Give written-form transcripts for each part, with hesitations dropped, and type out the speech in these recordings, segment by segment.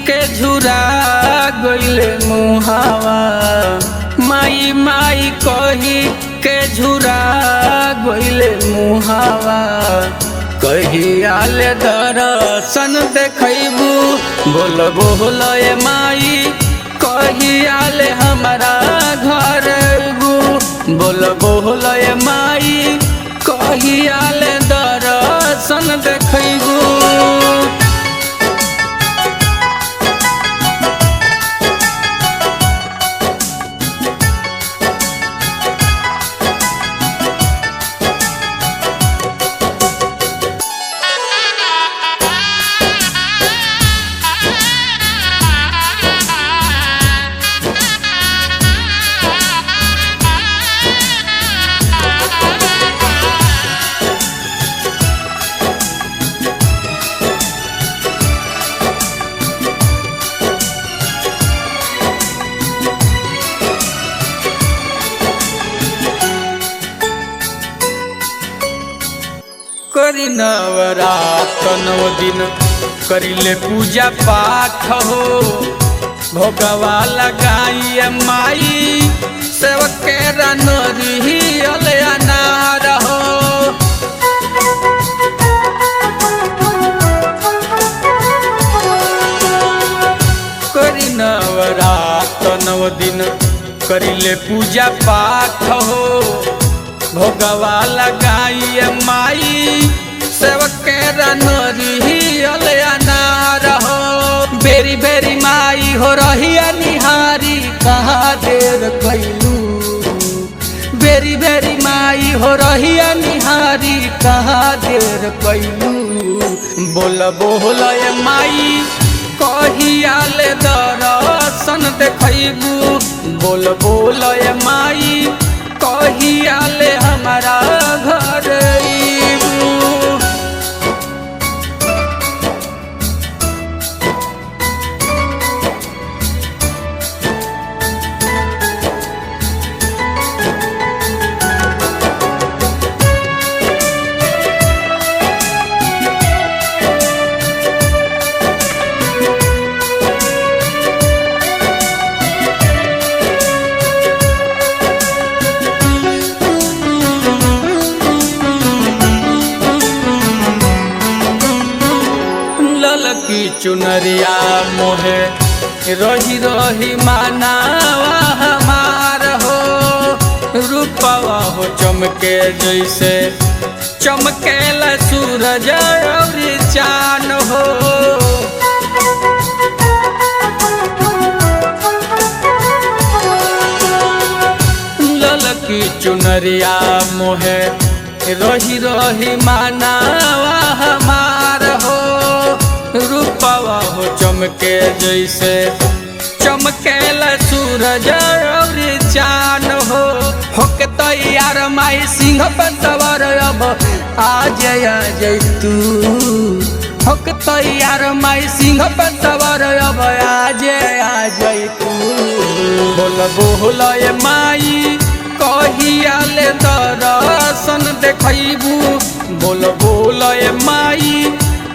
के झुरा गइले मुहावा, माई माई कही के झुरा गइले मुहावा। कहियाले दर्शन देखैबू बोल बोल ए माई, कहियाले हमारा घर अइबू बोल बोल ए माई, कहियाले दर्शन देखैबू। करी नवरात 9 दिन करिले पूजा पाठ हो, भोगवा लगाई माई सेवक के रनरी अनार हो। करी नवरात 9 दिन करिले पूजा पाठ हो, भोगवा लगाई माई सेवक के रनरी अनार हो। बेरी बेरी माई हो रही निहारी कहाँ देर कैलू, बेरी बेरी माई हो रही निहारी कहाँ देर कैलू। बोल बोल ए माई कहियाले दर्शन देखैबू बोल बोल ए माई, कहियाले हमारा घर अइबू। की चुनरिया मोहे रही रही मानावा हमार हो, रूपवा हो चमके जैसे चमकेला सूरज और चान हो। ललकी चुनरिया मोहे रही रही मानावा हमार हो, रूपवा हो चमके जैसे चमकेला सूरज और चान हो। होके तैयार माई सिंह पर सवार अब आज तू, होके तैयार माई सिंह पर सवार अब आज तू। बोल बोल ए माई कहियाले दर्शन देखैबू बोल बोल ए माई,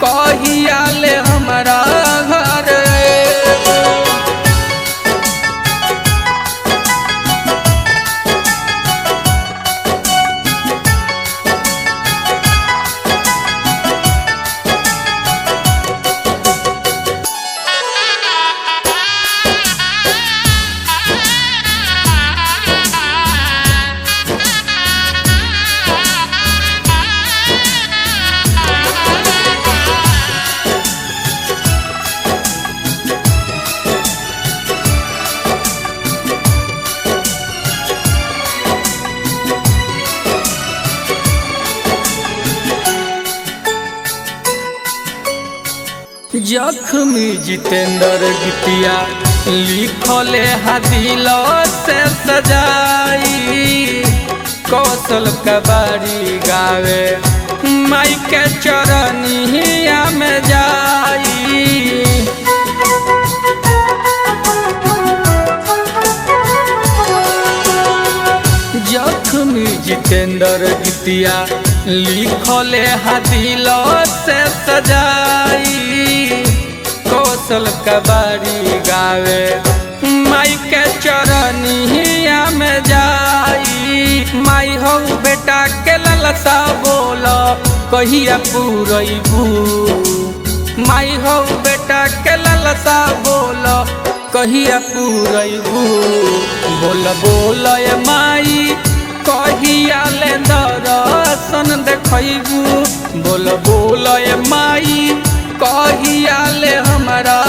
कहियाले हमारा घर अइबू। जख्मी जितेंद्र गीतिया लिखले दिल से सजाई, कौशल कबाड़ी गावे माई के चरनिया में जाई। जख्मी जितेंद्र गीतिया लिखले दिल से सजाई, कौशल कबाड़ी गावे माई के चरनिया में जाई। माई हो बेटा के ललसा बोल कहिया पूरैबू, माई हो बेटा के ललसा बोल कहिया पूरैबू। बोल बोल ए माई कहिया ले दर्शन देखैबू, बोल बोल ए माई कहिया ले हमरा